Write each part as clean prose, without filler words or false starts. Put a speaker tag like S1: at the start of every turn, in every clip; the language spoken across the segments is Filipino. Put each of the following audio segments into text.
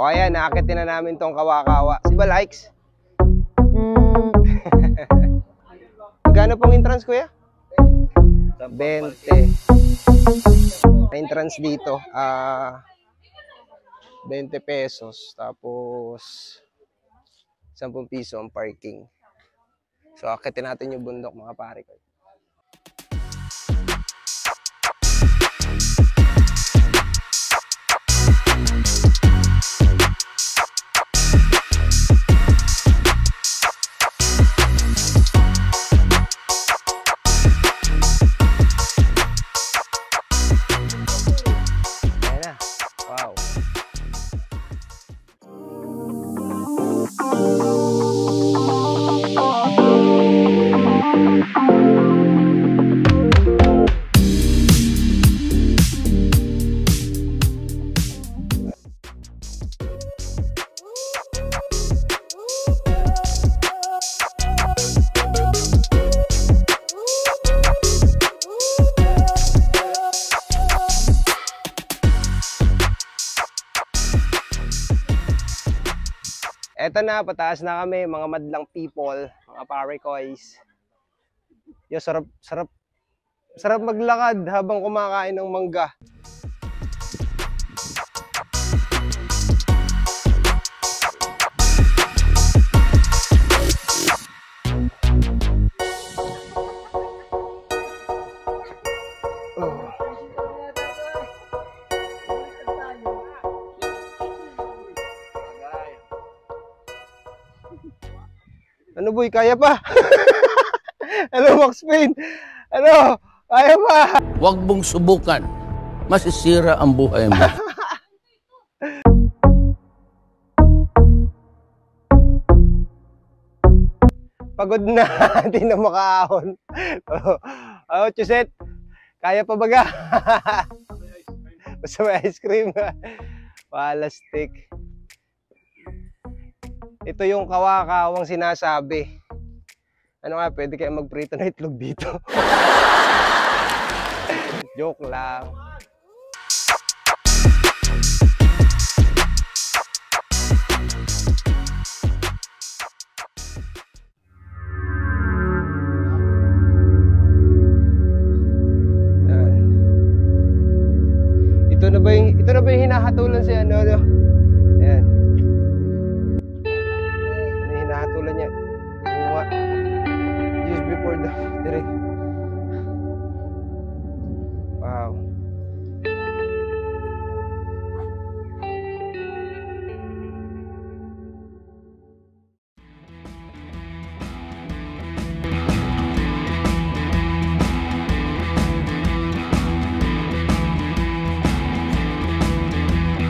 S1: O ayan, naakitin na namin tong kawa-kawa. Si ba likes? Magkano pong entrance, kuya? 20. Entrance dito, 20 pesos. Tapos 10 piso ang parking. So, akitin natin yung bundok, mga pare ko. Eto na, pataas na kami, mga madlang people, mga parekoys. Yo, sarap maglakad habang kumakain ng mangga. Ano boy, kaya pa? Ano Max Payne? Ano? Kaya pa?
S2: Huwag mong subukan. Masisira ang buhay mo.
S1: Pagod na, hindi na makaahon. Oh, Chuset, kaya pa baga? Basta may ice cream. Palastik. Ito yung kawa-kawang sinasabi. Ano nga, pwede kayo magprito na itlog dito. Joke lang. Ito na ba yung hinahatulan si ano? Ayan. Hatulan niya. Just before the direct. Wow.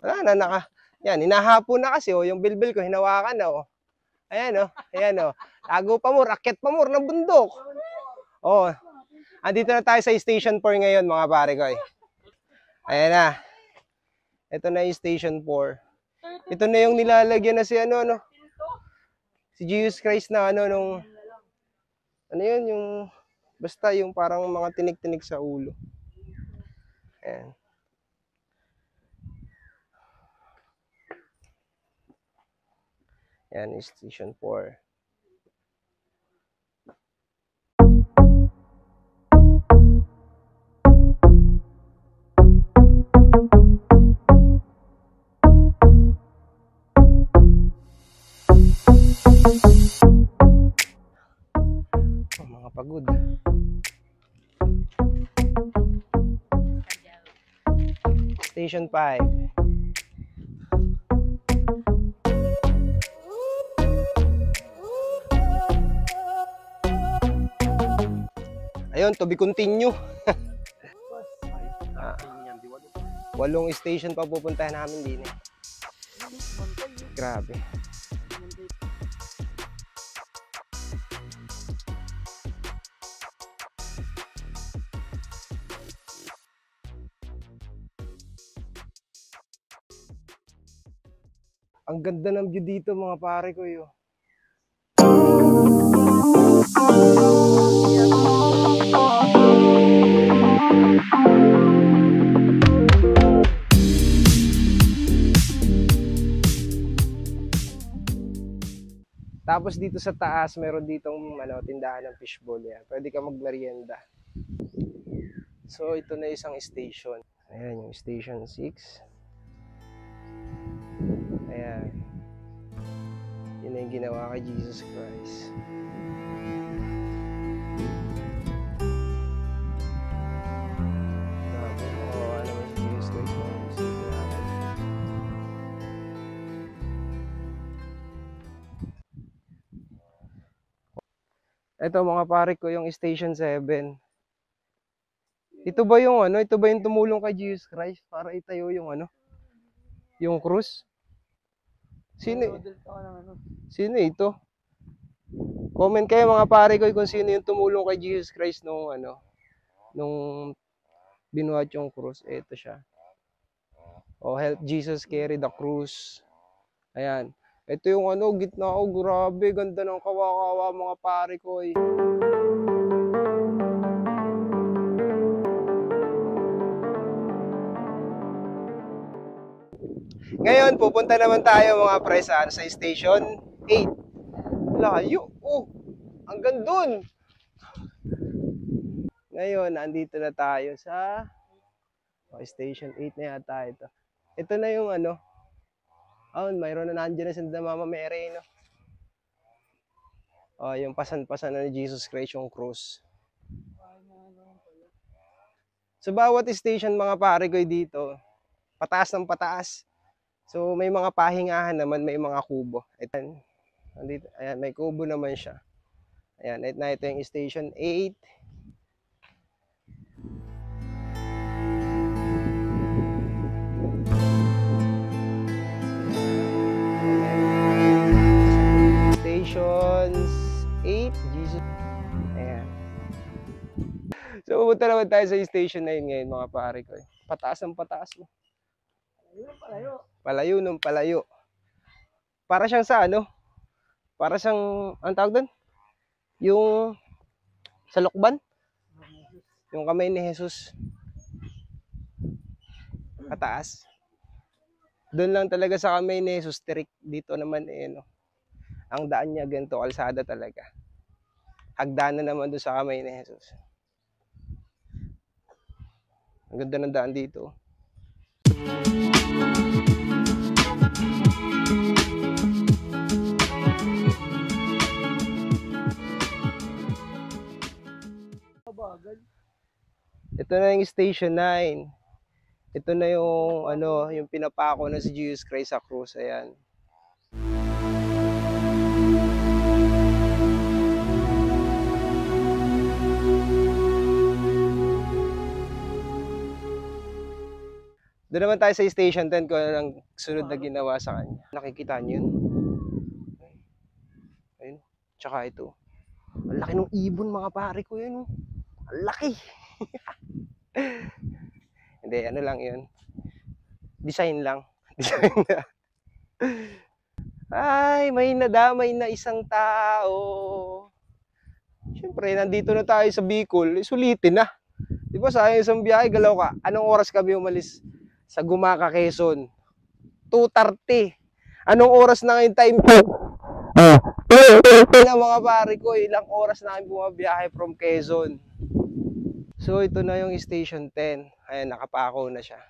S1: Wala na yan, hinahapon na kasi yung bilbil ko hinawakan na Ayan ayan Tago pa mo, raket pa mo ng bundok. Andito na tayo sa Station 4 ngayon, mga pare ko. Ayan na. Ito na yung Station 4. Ito na yung nilalagyan na si si Jesus Christ na nung yun, yung basta yung parang mga tinik-tinik sa ulo. Ayan. Yan, Station 4. Mga pagod. Station 5. Ayun, to be continue. 8 station pa pupuntahan namin din Grabe. Ang ganda ng view dito, mga pare ko yun. Tapos dito sa taas, meron ditong ano, tindahan ng fishball yan. Pwede ka magmerienda. So, ito na isang station. Ayan, yung station 6. Ayan. Yun na yung ginawa kay Jesus Christ. Grabe, kawawa naman si Jesus Christ. Mga bisita natin. Ito mga pare ko, yung station 7. Ito ba yung ano? Ito ba yung tumulong kay Jesus Christ para itayo yung ano? Yung krus? Sino? Sino ito? Comment kayo mga pare ko kung sino yung tumulong kay Jesus Christ nung ano, nung binuhat yung krus. Ito siya. Oh, help Jesus carry the cross. Ayan. Ito yung ano, gitna. Oh, grabe. Ganda ng kawa-kawa mga pare ko. Ngayon, pupunta naman tayo mga pre sa Station 8. Layo. Oh, hanggang dun. Ngayon, nandito na tayo sa Station 8 na yata ito. Ito na yung ano. Oh, mayroon na nandiyan na si Mama Mary, no? Oh, yung pasan-pasan na ni Jesus Christ yung cross. Sa bawat station mga pare ko dito, pataas ng pataas. So may mga pahingahan naman, may mga kubo. Ito, nandito, ayan, may kubo naman siya. Ayan, ito yung Station 8. Stations 8, Jesus. Ayan. So pupunta naman tayo sa Station 9 ngayon mga pare ko. Pataas ng pataas mo. Palayo ng palayo. Para siyang sa ano? Para siyang, ang tawag doon? Yung sa lukban? Yung kamay ni Jesus. Pataas. Doon lang talaga sa kamay ni Jesus, tirik. Dito naman no. Ang daan niya ganito, kalsada talaga. Hagdanan naman doon sa kamay ni Jesus. Ang ganda ng daan dito. Ito na yung Station 9. Ito na yung ano, yung pinapako na si Jesus Christ sa krus. Ayan. Doon naman tayo sa Station 10 kung ano ang sunod na ginawa sa kanya. Nakikita niyo yun? Ayun. Tsaka ito. Ang laki ng ibon mga pare ko yun. Ang laki. Hindi, ano lang yun. Design lang. Design na. Ay, may nadamay na isang tao. Siyempre, nandito na tayo sa Bicol. Sulitin na. Di ba sa isang biyahe, galaw ka. Anong oras kami umalis sa Gumaca, Quezon? 2:30. Anong oras na ngayon time ko? Na mga pare ko, ilang oras na kami bumabiyahe from Quezon. So ito na yung Station 10. Ayan, nakapako na siya.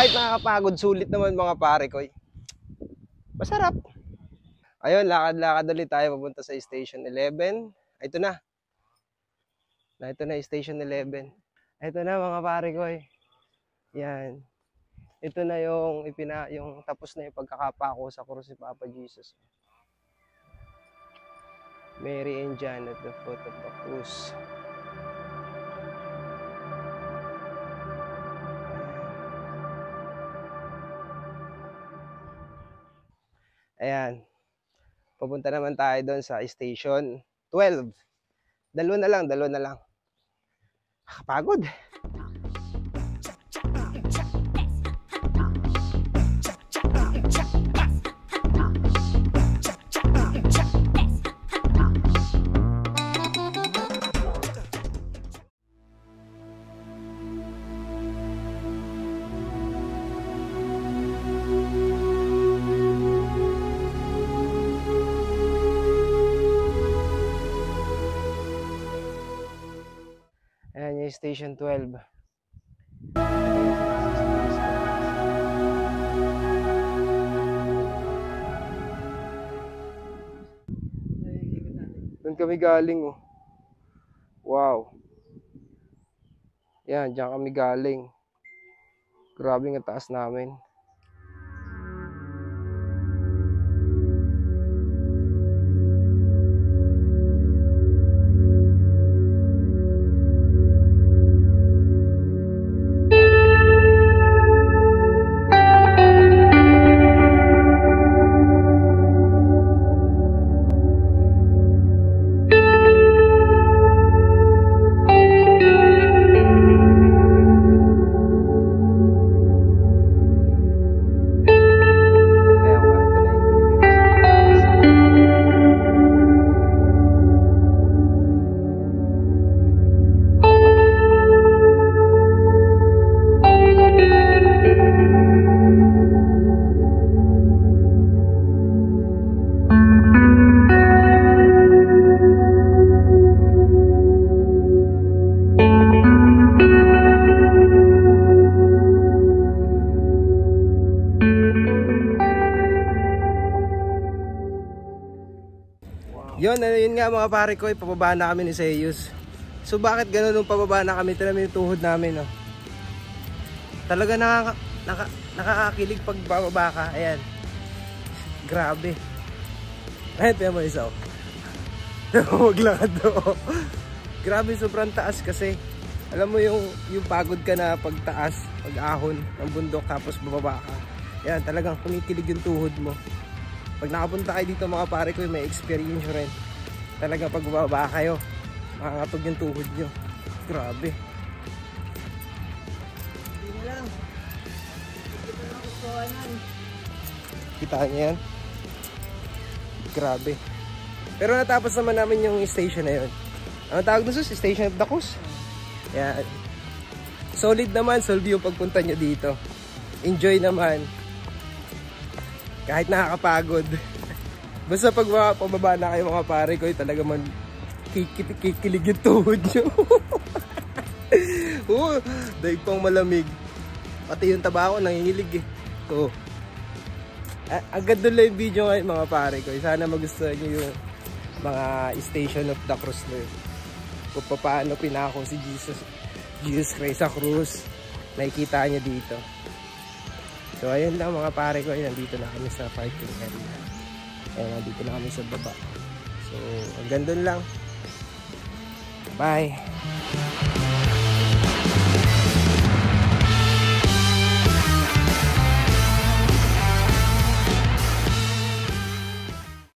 S1: Kahit nakakapagod, sulit naman mga pare ko. Masarap. Ayun, lakad-lakad ulit tayo papunta sa Station 11. Ito na. Ito na Station 11. Ito na mga pare ko. Yan. Ito na yung yung tapos na yung pagkakapako sa krus si Papa Jesus. Mary and John at the foot of the cross. Ayan. Papunta naman tayo doon sa station 12. Dalawa na lang. Nakapagod. Ayan yung station 12. Doon kami galing oh. Wow. Yan, diyan kami galing. Grabe ang taas namin. Yun nga mga pare ko, pababa na kami ni Zeus. So bakit ganun nung pababa na kami? Tignan mo yung tuhod namin, no? Talaga nakakakilig pag bababa ka. Ayan. Grabe. Ayan, tignan mo isa. Maglakad do. Grabe, sobrang taas kasi. Alam mo yung pagod ka na pagtaas, pag-ahon ng bundok tapos bababa ka. Ayan, talagang kumikilig yung tuhod mo. Pag nakapunta kayo dito mga pare ko, may experience rin. Talaga pag bababa kayo, makakatog yung tuhod nyo. Grabe. Kita niyo yan? Grabe. Pero natapos naman namin yung station na yun. Ano tawag doon? Station of the Coast? Yan. Solid naman, solve yung pagpunta nyo dito. Enjoy naman. Kahit nakakapagod. Basta pag pababa na kayo mga pare ko, talaga man kikilig yung tuhod nyo. Oo, daig pang malamig. Pati yung taba ko nangingilig eh. So, ang ganda lang yung video ngayon mga pare ko. Sana magustuhan nyo yung mga station of the cruise na yun. Kung paano pinako si Jesus Christ sa cruise. Nakikita nyo dito. So ayun lang mga pare ko, nandito na kami sa parking area. Nandito na kami sa baba. So hanggang doon lang. Bye!